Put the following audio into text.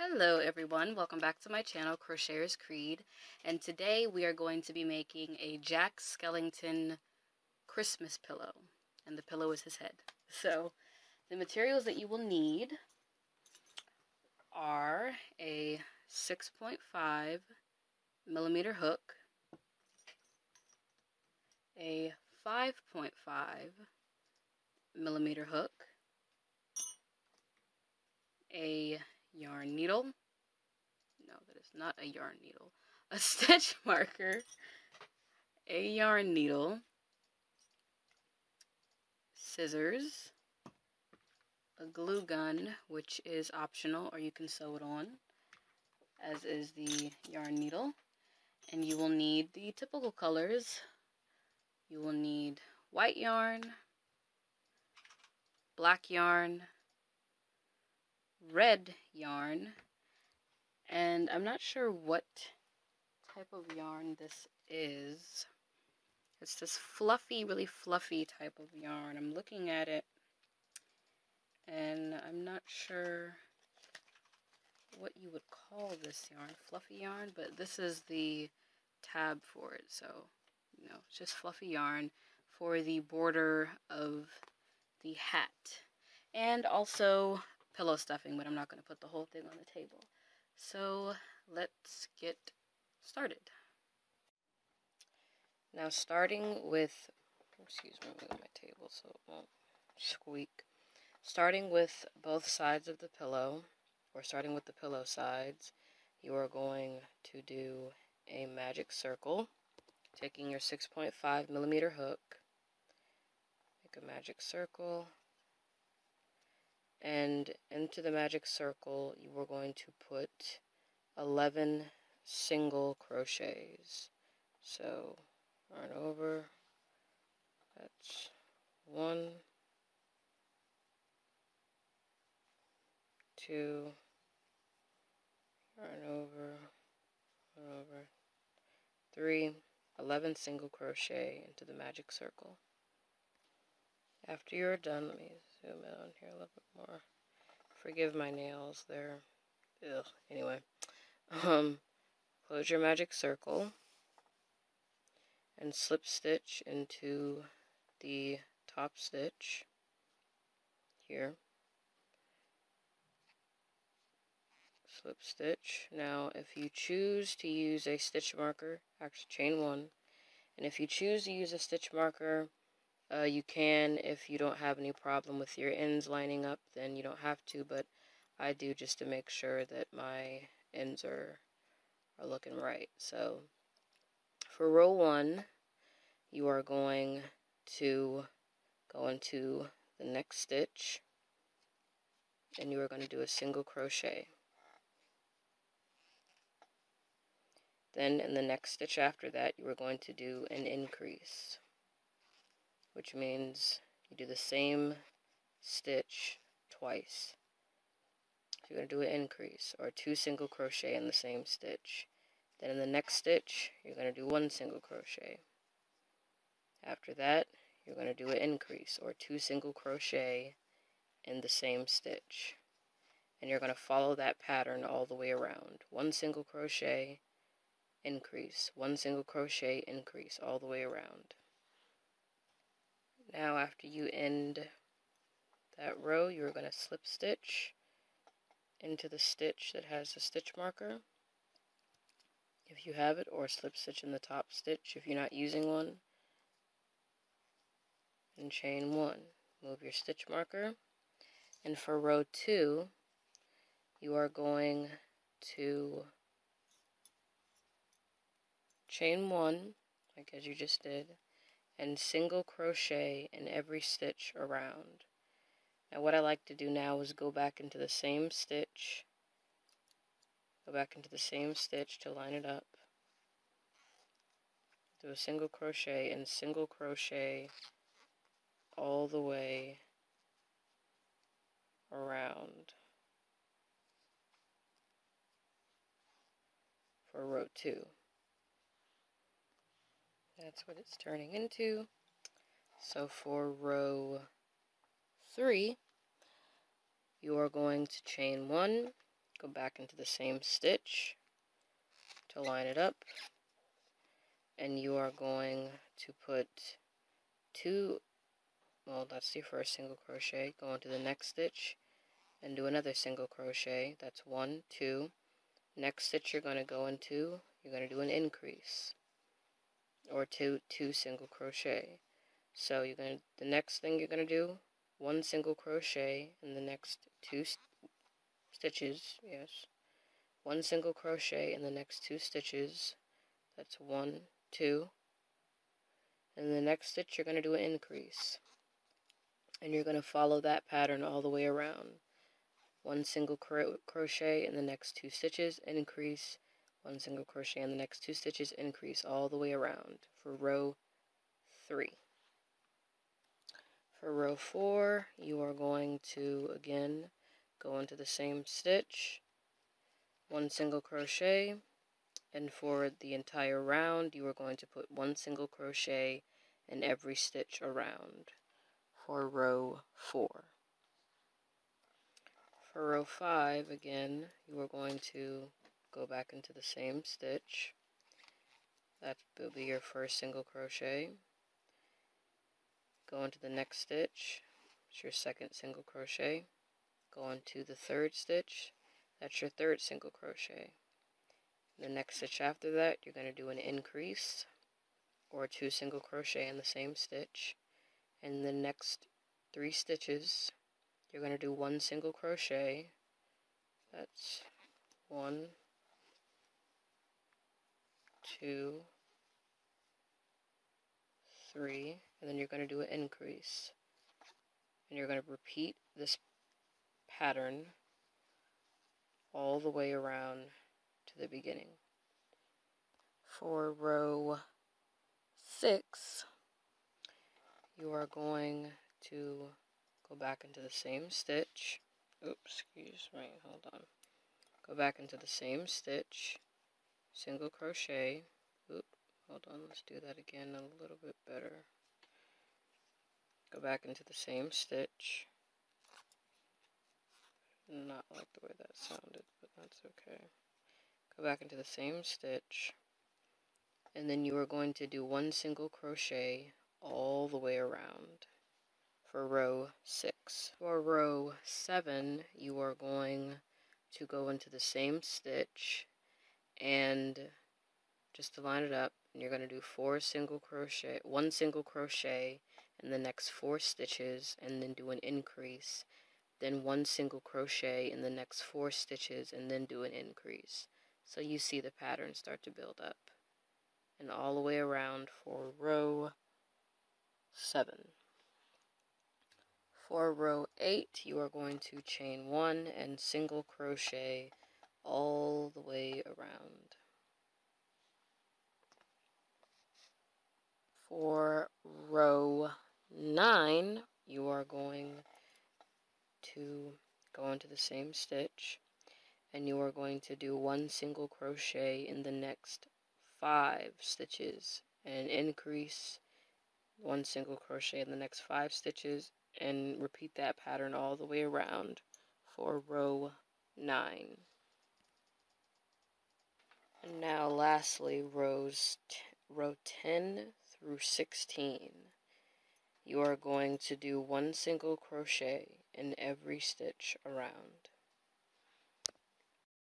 Hello everyone, welcome back to my channel, Crocheters Creed, and today we are going to be making a Jack Skellington Christmas pillow, and the pillow is his head. So, the materials that you will need are a 6.5 millimeter hook, a 5.5 millimeter hook, a yarn needle, no, that is not a yarn needle, a stitch marker, a yarn needle, scissors, a glue gun, which is optional, or you can sew it on, as is the yarn needle, and you will need the typical colors. You will need white yarn, black yarn, red yarn, and I'm not sure what type of yarn this is. It's this fluffy, really fluffy type of yarn. I'm looking at it and I'm not sure what you would call this yarn, fluffy yarn, but this is the tab for it. So, you know, it's just fluffy yarn for the border of the hat. And also pillow stuffing, but I'm not going to put the whole thing on the table. So let's get started. Now starting with, excuse me, move my table so it won't squeak. Starting with both sides of the pillow, or starting with the pillow sides, you are going to do a magic circle, taking your 6.5 millimeter hook, make a magic circle, and into the magic circle you are going to put 11 single crochets. So yarn over, that's 1, 2, yarn over, 3, 11 single crochet into the magic circle. After you're done, let me zoom in on here a little bit more. Forgive my nails, they're, ugh. Anyway, close your magic circle and slip stitch into the top stitch here. Slip stitch. Now, if you choose to use a stitch marker, actually chain 1, and if you choose to use a stitch marker, you can. If you don't have any problem with your ends lining up, then you don't have to, but I do just to make sure that my ends are looking right. So for row 1, you are going to go into the next stitch and you are going to do a single crochet. Then in the next stitch after that, you are going to do an increase, which means you do the same stitch twice. So you're going to do an increase, or 2 single crochet in the same stitch. Then in the next stitch, you're going to do 1 single crochet. After that, you're going to do an increase, or 2 single crochet in the same stitch. And you're going to follow that pattern all the way around. 1 single crochet, increase, 1 single crochet, increase, all the way around. Now after you end that row, you're going to slip stitch into the stitch that has the stitch marker, if you have it, or slip stitch in the top stitch if you're not using one, and chain 1. Move your stitch marker, and for row 2, you are going to chain 1, like as you just did, and single crochet in every stitch around. Now what I like to do now is go back into the same stitch, to line it up, do a single crochet and single crochet all the way around for row 2. That's what it's turning into. So for row 3, you are going to chain 1, go back into the same stitch to line it up, and you are going to put that's your first single crochet, go into the next stitch and do another single crochet. That's 1, 2. Next stitch you're going to go into, you're going to do an increase, or two single crochet. So the next thing you're going to do, 1 single crochet in the next 2 stitches, yes, 1 single crochet in the next 2 stitches, that's 1, 2, and the next stitch you're going to do an increase, and you're going to follow that pattern all the way around. 1 single crochet in the next 2 stitches, increase, 1 single crochet in the next 2 stitches, increase, all the way around for row 3. For row 4, you are going to again go into the same stitch, 1 single crochet, and for the entire round you are going to put 1 single crochet in every stitch around for row 4. For row 5, again, you are going to go back into the same stitch. That will be your first single crochet. Go into the next stitch, it's your second single crochet. Go into the third stitch, that's your third single crochet. The next stitch after that, you're going to do an increase, or 2 single crochet in the same stitch. And the next 3 stitches, you're going to do 1 single crochet. That's 1, 2, 3, and then you're going to do an increase. And you're going to repeat this pattern all the way around to the beginning. For row 6, you are going to go back into the same stitch. Oops, excuse me, hold on. Go back into the same stitch, single crochet. Oop, hold on, let's do that again a little bit better. Go back into the same stitch. Not like the way that sounded, but that's okay. Go back into the same stitch, and then you are going to do 1 single crochet all the way around for row 6. For row 7, you are going to go into the same stitch, and just to line it up, and you're going to do 1 single crochet in the next 4 stitches, and then do an increase, then 1 single crochet in the next 4 stitches, and then do an increase. So you see the pattern start to build up, and all the way around for row 7. For row 8, you are going to chain 1 and single crochet all the way around. For row 9, you are going to go into the same stitch, and you are going to do 1 single crochet in the next 5 stitches, and increase, 1 single crochet in the next 5 stitches, and repeat that pattern all the way around for row 9. And now lastly, row 10 through 16. You are going to do 1 single crochet in every stitch around.